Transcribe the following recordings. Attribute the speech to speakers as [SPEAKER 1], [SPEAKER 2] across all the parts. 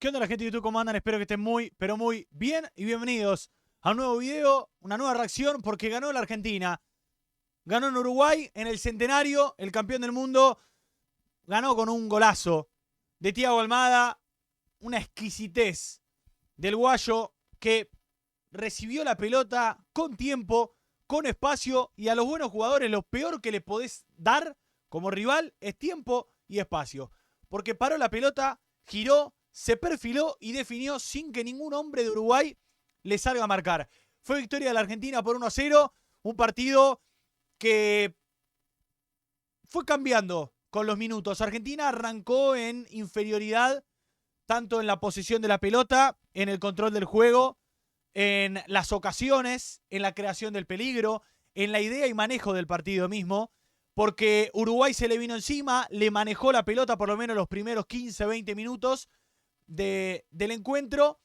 [SPEAKER 1] ¿Qué onda la gente de YouTube? ¿Cómo andan? Espero que estén muy, pero muy bien y bienvenidos a un nuevo video, una nueva reacción porque ganó la Argentina. Ganó en Uruguay, en el centenario, el campeón del mundo. Ganó con un golazo de Thiago Almada, una exquisitez del guayo que recibió la pelota con tiempo, con espacio y a los buenos jugadores lo peor que le podés dar como rival es tiempo y espacio. Porque paró la pelota, giró, se perfiló y definió sin que ningún hombre de Uruguay le salga a marcar. Fue victoria de la Argentina por 1-0, un partido que fue cambiando con los minutos. Argentina arrancó en inferioridad, tanto en la posesión de la pelota, en el control del juego, en las ocasiones, en la creación del peligro, en la idea y manejo del partido mismo, porque Uruguay se le vino encima, le manejó la pelota por lo menos los primeros 15, 20 minutos del encuentro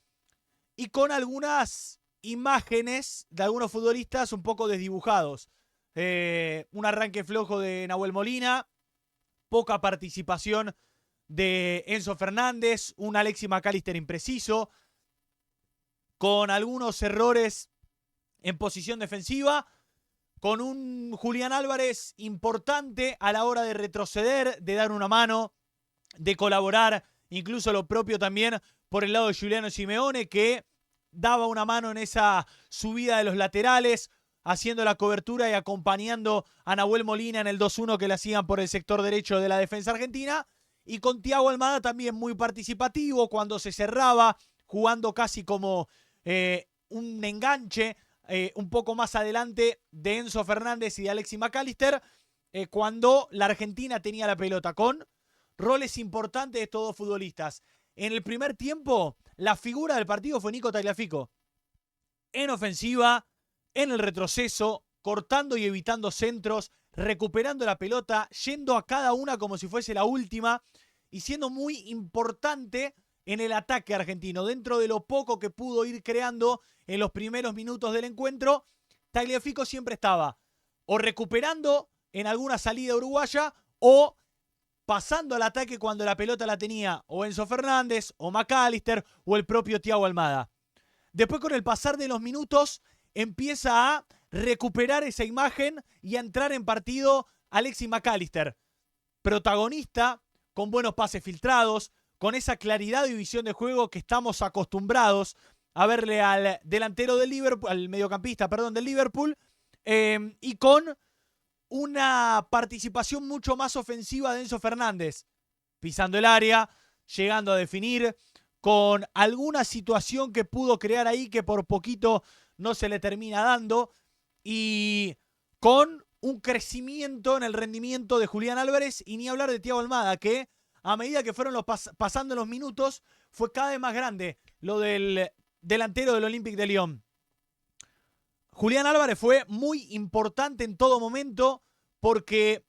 [SPEAKER 1] y con algunas imágenes de algunos futbolistas un poco desdibujados. Un arranque flojo de Nahuel Molina, poca participación de Enzo Fernández, un Alexis McAllister impreciso, con algunos errores en posición defensiva, con un Julián Álvarez importante a la hora de retroceder, de dar una mano, de colaborar, incluso lo propio también por el lado de Giuliano Simeone, que daba una mano en esa subida de los laterales, haciendo la cobertura y acompañando a Nahuel Molina en el 2-1 que le hacían por el sector derecho de la defensa argentina, y con Thiago Almada también muy participativo cuando se cerraba, jugando casi como un enganche un poco más adelante de Enzo Fernández y de Alexis McAllister, cuando la Argentina tenía la pelota, con roles importantes de estos dos futbolistas. En el primer tiempo, la figura del partido fue Nico Tagliafico. En ofensiva, en el retroceso, cortando y evitando centros, recuperando la pelota, yendo a cada una como si fuese la última y siendo muy importante en el ataque argentino. Dentro de lo poco que pudo ir creando en los primeros minutos del encuentro, Tagliafico siempre estaba o recuperando en alguna salida uruguaya o pasando al ataque cuando la pelota la tenía o Enzo Fernández o McAllister o el propio Thiago Almada. Después, con el pasar de los minutos, empieza a recuperar esa imagen y a entrar en partido Alexis McAllister, protagonista, con buenos pases filtrados, con esa claridad y visión de juego que estamos acostumbrados a verle al delantero del Liverpool, al mediocampista, perdón, del Liverpool, y con una participación mucho más ofensiva de Enzo Fernández, pisando el área, llegando a definir, con alguna situación que pudo crear ahí que por poquito no se le termina dando, y con un crecimiento en el rendimiento de Julián Álvarez, y ni hablar de Thiago Almada, que a medida que fueron pasando los minutos fue cada vez más grande lo del delantero del Olympique de Lyon. Julián Álvarez fue muy importante en todo momento porque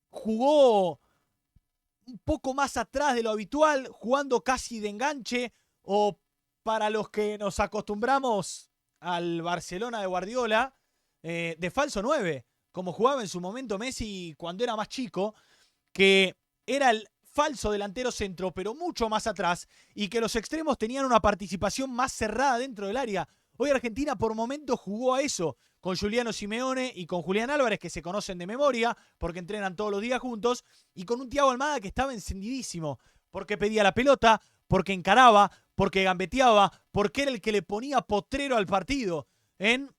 [SPEAKER 1] jugó un poco más atrás de lo habitual, jugando casi de enganche, o para los que nos acostumbramos al Barcelona de Guardiola, de falso 9, como jugaba en su momento Messi cuando era más chico, que era el falso delantero centro, pero mucho más atrás, y que los extremos tenían una participación más cerrada dentro del área. Hoy Argentina por momentos jugó a eso, con Giuliano Simeone y con Julián Álvarez, que se conocen de memoria, porque entrenan todos los días juntos, y con un Thiago Almada que estaba encendidísimo, porque pedía la pelota, porque encaraba, porque gambeteaba, porque era el que le ponía potrero al partido, en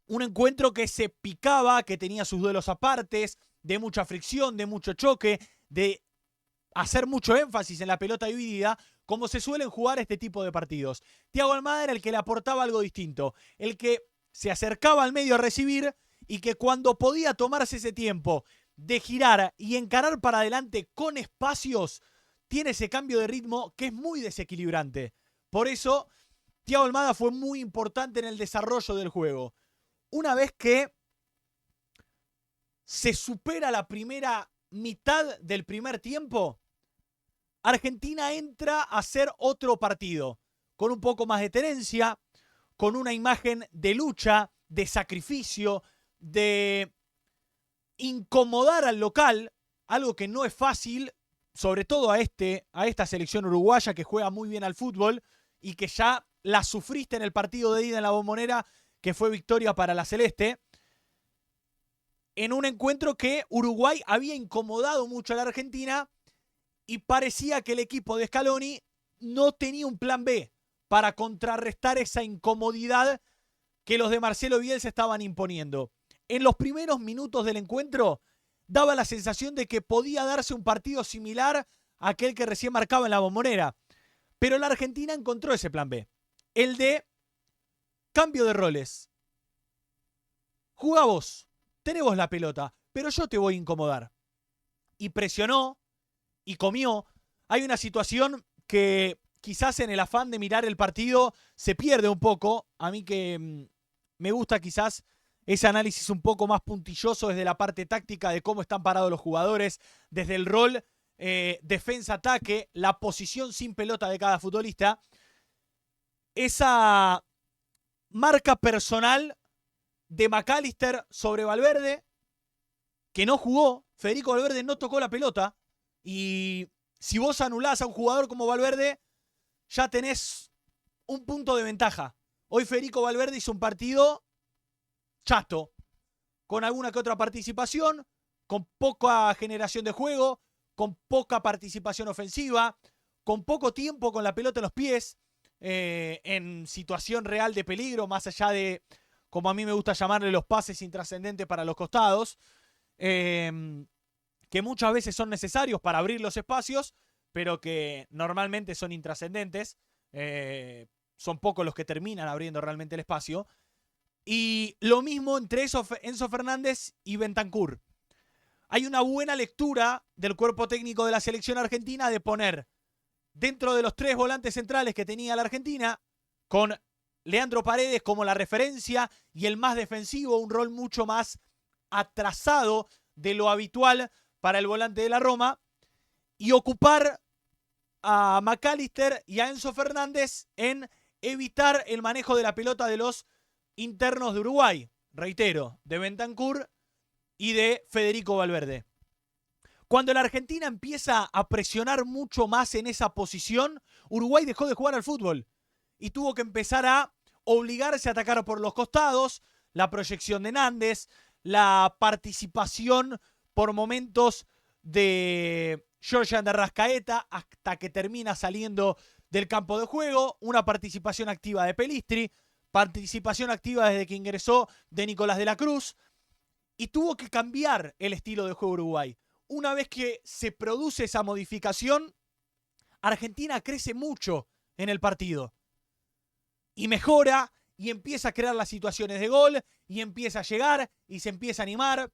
[SPEAKER 1] un encuentro que se picaba, que tenía sus duelos apartes, de mucha fricción, de mucho choque, de hacer mucho énfasis en la pelota dividida, como se suelen jugar este tipo de partidos. Thiago Almada era el que le aportaba algo distinto, el que se acercaba al medio a recibir y que cuando podía tomarse ese tiempo de girar y encarar para adelante con espacios, tiene ese cambio de ritmo que es muy desequilibrante. Por eso, Thiago Almada fue muy importante en el desarrollo del juego. Una vez que se supera la primera mitad del primer tiempo, Argentina entra a hacer otro partido, con un poco más de tenencia, con una imagen de lucha, de sacrificio, de incomodar al local, algo que no es fácil sobre todo a esta selección uruguaya que juega muy bien al fútbol y que ya la sufriste en el partido de ida en la Bombonera, que fue victoria para la Celeste, en un encuentro que Uruguay había incomodado mucho a la Argentina y parecía que el equipo de Scaloni no tenía un plan B para contrarrestar esa incomodidad que los de Marcelo Bielsa estaban imponiendo. En los primeros minutos del encuentro daba la sensación de que podía darse un partido similar a aquel que recién marcaba en la Bombonera. Pero la Argentina encontró ese plan B. El de cambio de roles. Jugá vos, tenés vos la pelota, pero yo te voy a incomodar. Y presionó y comió. Hay una situación que quizás en el afán de mirar el partido se pierde un poco. A mí que me gusta quizás ese análisis un poco más puntilloso desde la parte táctica de cómo están parados los jugadores, desde el rol defensa-ataque, la posición sin pelota de cada futbolista. Esa marca personal de McAllister sobre Valverde, que no jugó. Federico Valverde no tocó la pelota. Y si vos anulás a un jugador como Valverde, ya tenés un punto de ventaja. Hoy Federico Valverde hizo un partido chato, con alguna que otra participación, con poca generación de juego, con poca participación ofensiva, con poco tiempo con la pelota en los pies, en situación real de peligro, más allá de, como a mí me gusta llamarle, los pases intrascendentes para los costados, que muchas veces son necesarios para abrir los espacios, pero que normalmente son intrascendentes. Son pocos los que terminan abriendo realmente el espacio. Y lo mismo entre Enzo Fernández y Bentancur. Hay una buena lectura del cuerpo técnico de la selección argentina de poner dentro de los 3 volantes centrales que tenía la Argentina, con Leandro Paredes como la referencia y el más defensivo, un rol mucho más atrasado de lo habitual para el volante de la Roma, y ocupar a McAllister y a Enzo Fernández en evitar el manejo de la pelota de los internos de Uruguay, reitero, de Bentancur y de Federico Valverde. Cuando la Argentina empieza a presionar mucho más en esa posición, Uruguay dejó de jugar al fútbol y tuvo que empezar a obligarse a atacar por los costados, la proyección de Nández, la participación por momentos de Georgian de Arrascaeta hasta que termina saliendo del campo de juego, una participación activa de Pelistri, participación activa desde que ingresó de Nicolás de la Cruz, y tuvo que cambiar el estilo de juego Uruguay. Una vez que se produce esa modificación, Argentina crece mucho en el partido y mejora y empieza a crear las situaciones de gol y empieza a llegar y se empieza a animar.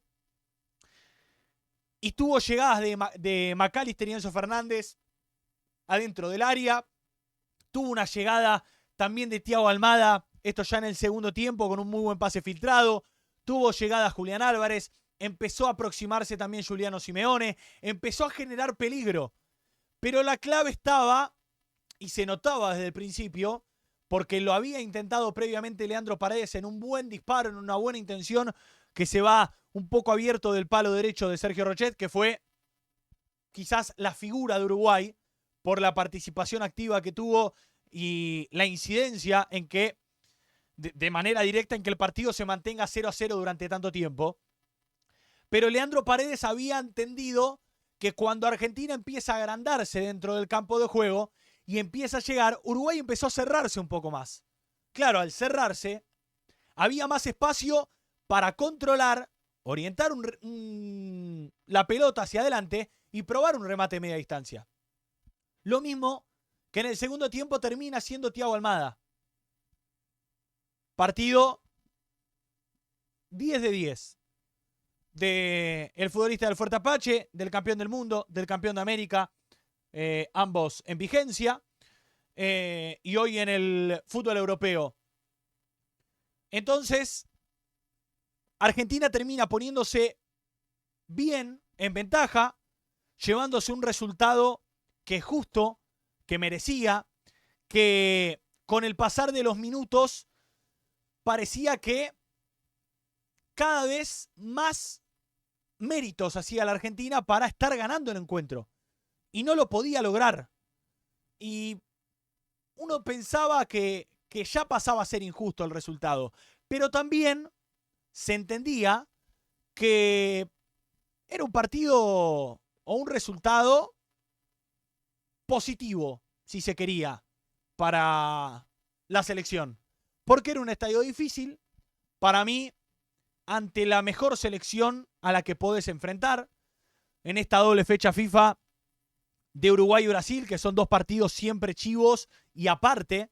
[SPEAKER 1] Y tuvo llegadas de McAllister y Enzo Fernández adentro del área. Tuvo una llegada también de Thiago Almada, esto ya en el segundo tiempo, con un muy buen pase filtrado. Tuvo llegada Julián Álvarez. Empezó a aproximarse también Giuliano Simeone. Empezó a generar peligro. Pero la clave estaba, y se notaba desde el principio, porque lo había intentado previamente Leandro Paredes en un buen disparo, en una buena intención, que se va un poco abierto del palo derecho de Sergio Rochet, que fue quizás la figura de Uruguay por la participación activa que tuvo y la incidencia en que, de manera directa, en que el partido se mantenga 0-0 durante tanto tiempo. Pero Leandro Paredes había entendido que cuando Argentina empieza a agrandarse dentro del campo de juego y empieza a llegar, Uruguay empezó a cerrarse un poco más. Claro, al cerrarse, había más espacio para controlar, orientar la pelota hacia adelante y probar un remate de media distancia. Lo mismo que en el segundo tiempo termina siendo Thiago Almada. Partido 10 de 10 del futbolista del Fuerte Apache, del campeón del mundo, del campeón de América, ambos en vigencia, y hoy en el fútbol europeo. Entonces, Argentina termina poniéndose bien en ventaja, llevándose un resultado que es justo, que merecía, que con el pasar de los minutos parecía que cada vez más méritos hacía la Argentina para estar ganando el encuentro. y no lo podía lograr. Y uno pensaba que ya pasaba a ser injusto el resultado, pero también se entendía que era un partido o un resultado positivo, si se quería, para la selección. Porque era un estadio difícil, para mí, ante la mejor selección a la que podés enfrentar en esta doble fecha FIFA de Uruguay y Brasil, que son dos partidos siempre chivos y aparte,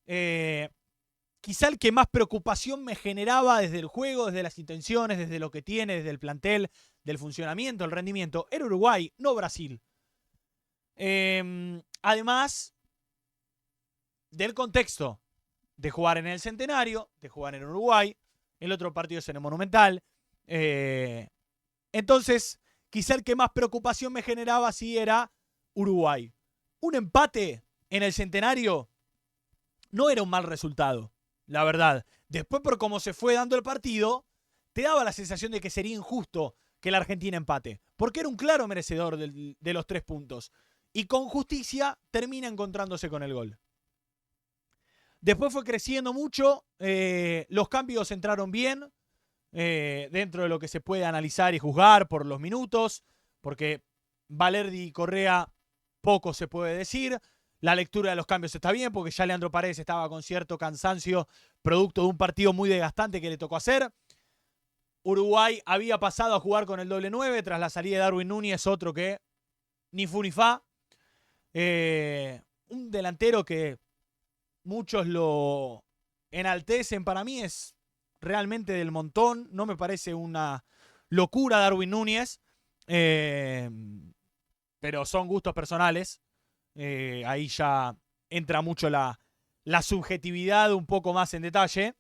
[SPEAKER 1] quizá el que más preocupación me generaba desde el juego, desde las intenciones, desde lo que tiene, desde el plantel, del funcionamiento, el rendimiento, era Uruguay, no Brasil. Además del contexto de jugar en el Centenario, de jugar en Uruguay, el otro partido es en el Monumental. Entonces, quizá el que más preocupación me generaba sí era Uruguay. Un empate en el Centenario no era un mal resultado, la verdad. Después, por cómo se fue dando el partido, te daba la sensación de que sería injusto que la Argentina empate, porque era un claro merecedor de los 3 puntos. Y con justicia termina encontrándose con el gol. Después fue creciendo mucho, los cambios entraron bien, dentro de lo que se puede analizar y juzgar por los minutos, porque Valerdi y Correa poco se puede decir. La lectura de los cambios está bien, porque ya Leandro Paredes estaba con cierto cansancio, producto de un partido muy desgastante que le tocó hacer. Uruguay había pasado a jugar con el doble 9 tras la salida de Darwin Núñez, otro que ni fu ni fa. Un delantero que muchos lo enaltecen, para mí es realmente del montón. No me parece una locura Darwin Núñez, pero son gustos personales. Ahí ya entra mucho la subjetividad un poco más en detalle.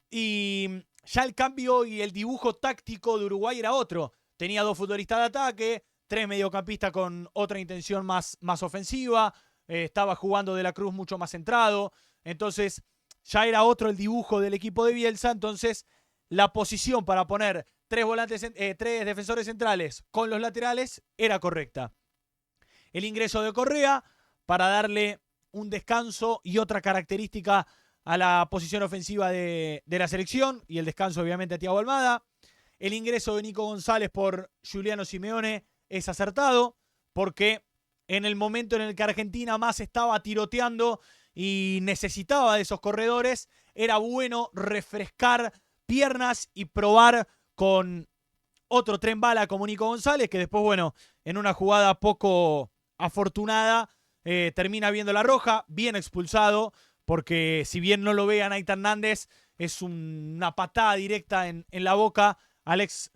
[SPEAKER 1] Y ya el cambio y el dibujo táctico de Uruguay era otro. Tenía 2 futbolistas de ataque, 3 mediocampistas con otra intención más ofensiva. Estaba jugando De la Cruz mucho más centrado. Entonces ya era otro el dibujo del equipo de Bielsa. Entonces la posición para poner 3 defensores centrales con los laterales era correcta. El ingreso de Correa para darle un descanso y otra característica a la posición ofensiva de la selección, y el descanso obviamente a Thiago Almada. El ingreso de Nico González por Giuliano Simeone es acertado, porque en el momento en el que Argentina más estaba tiroteando y necesitaba de esos corredores, era bueno refrescar piernas y probar con otro tren bala como Nico González, que después, bueno, en una jugada poco afortunada, termina viendo la roja, bien expulsado, porque si bien no lo ve a Naita Hernández, es una patada directa en la boca al ex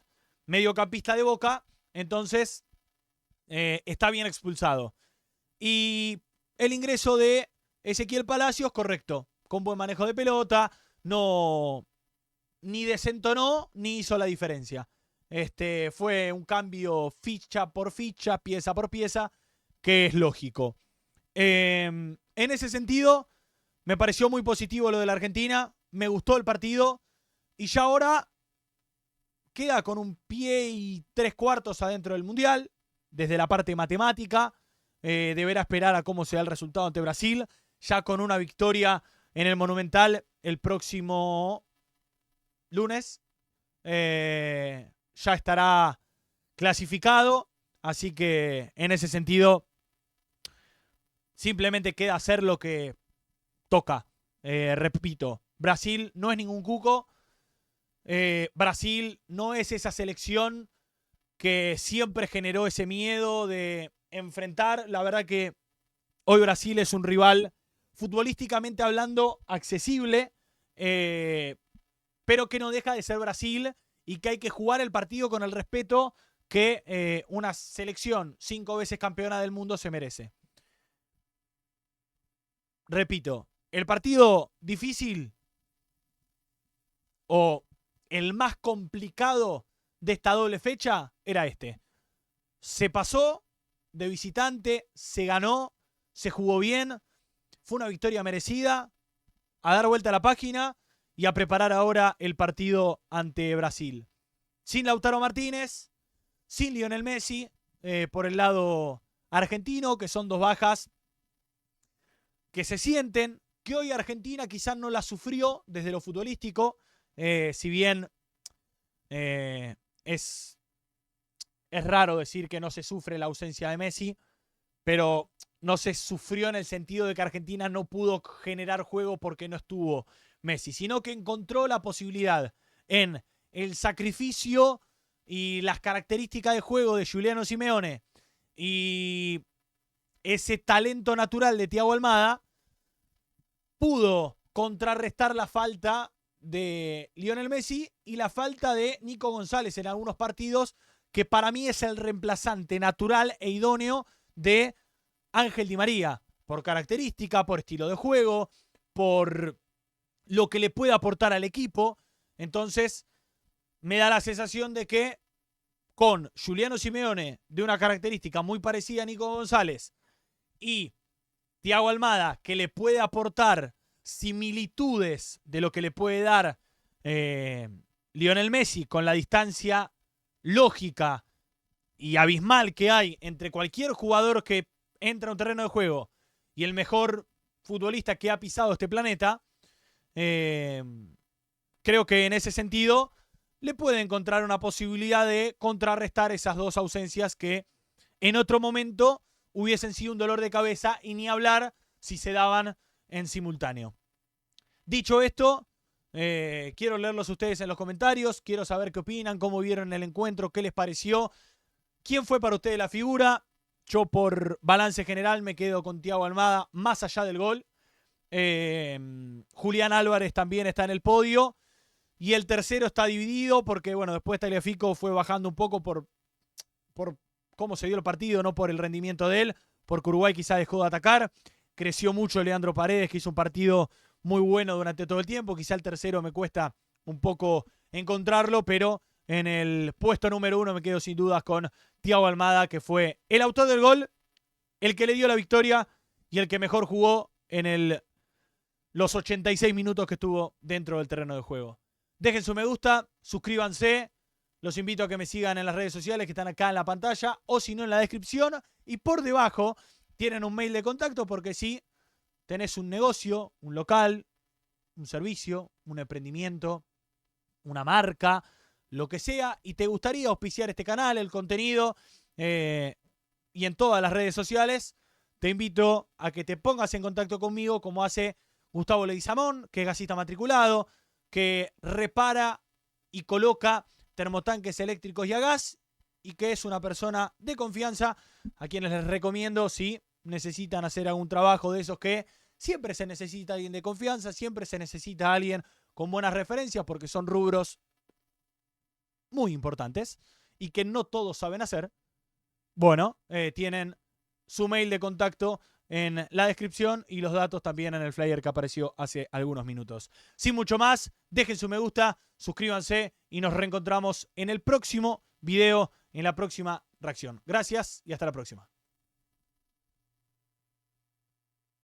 [SPEAKER 1] mediocampista de Boca. Entonces, está bien expulsado. Y el ingreso de Ezequiel Palacios, correcto, con buen manejo de pelota, no ni desentonó ni hizo la diferencia. Fue un cambio ficha por ficha, pieza por pieza, que es lógico. En ese sentido, me pareció muy positivo lo de la Argentina, me gustó el partido, y ya ahora queda con un pie y 3/4 adentro del Mundial, desde la parte matemática. Deberá esperar a cómo sea el resultado ante Brasil, ya con una victoria en el Monumental el próximo lunes. Ya estará clasificado, así que en ese sentido simplemente queda hacer lo que toca. Repito, Brasil no es ningún cuco. Brasil no es esa selección que siempre generó ese miedo de enfrentar. La verdad que hoy Brasil es un rival futbolísticamente hablando accesible, pero que no deja de ser Brasil y que hay que jugar el partido con el respeto que una selección 5 veces campeona del mundo se merece. Repito, el partido difícil o el más complicado de esta doble fecha era este. Se pasó de visitante, se ganó, se jugó bien, fue una victoria merecida. A dar vuelta a la página y a preparar ahora el partido ante Brasil. Sin Lautaro Martínez, sin Lionel Messi, por el lado argentino, que son 2 bajas que se sienten, que hoy Argentina quizás no la sufrió desde lo futbolístico, si bien es raro decir que no se sufre la ausencia de Messi, pero no se sufrió en el sentido de que Argentina no pudo generar juego porque no estuvo Messi, sino que encontró la posibilidad en el sacrificio y las características de juego de Giuliano Simeone y ese talento natural de Thiago Almada, pudo contrarrestar la falta de Lionel Messi y la falta de Nico González en algunos partidos, que para mí es el reemplazante natural e idóneo de Ángel Di María, por característica, por estilo de juego, por lo que le puede aportar al equipo. Entonces, me da la sensación de que con Giuliano Simeone, de una característica muy parecida a Nico González, y Thiago Almada, que le puede aportar similitudes de lo que le puede dar Lionel Messi, con la distancia lógica y abismal que hay entre cualquier jugador que entra a un terreno de juego y el mejor futbolista que ha pisado este planeta, creo que en ese sentido le puede encontrar una posibilidad de contrarrestar esas 2 ausencias que en otro momento hubiesen sido un dolor de cabeza, y ni hablar si se daban en simultáneo. Dicho esto, quiero leerlos a ustedes en los comentarios, quiero saber qué opinan, cómo vieron el encuentro, qué les pareció, quién fue para ustedes la figura. Yo, por balance general, me quedo con Thiago Almada, más allá del gol. Julián Álvarez también está en el podio, y el tercero está dividido porque, bueno, después Tagliafico fue bajando un poco por cómo se dio el partido, no por el rendimiento de él, porque Uruguay quizá dejó de atacar. Creció mucho Leandro Paredes, que hizo un partido muy bueno durante todo el tiempo. Quizá el tercero me cuesta un poco encontrarlo, pero en el puesto número 1 me quedo sin dudas con Thiago Almada, que fue el autor del gol, el que le dio la victoria y el que mejor jugó en los 86 minutos que estuvo dentro del terreno de juego. Dejen su me gusta, suscríbanse. Los invito a que me sigan en las redes sociales que están acá en la pantalla, o si no en la descripción. Y por debajo tienen un mail de contacto, porque si tenés un negocio, un local, un servicio, un emprendimiento, una marca, lo que sea, y te gustaría auspiciar este canal, el contenido, y en todas las redes sociales, te invito a que te pongas en contacto conmigo, como hace Gustavo Leguizamón, que es gasista matriculado, que repara y coloca termotanques eléctricos y a gas, y que es una persona de confianza a quienes les recomiendo si necesitan hacer algún trabajo de esos que siempre se necesita alguien de confianza, siempre se necesita alguien con buenas referencias, porque son rubros muy importantes y que no todos saben hacer. Bueno, tienen su mail de contacto en la descripción y los datos también en el flyer que apareció hace algunos minutos. Sin mucho más, dejen su me gusta, suscríbanse y nos reencontramos en el próximo video, en la próxima reacción. Gracias y hasta la próxima.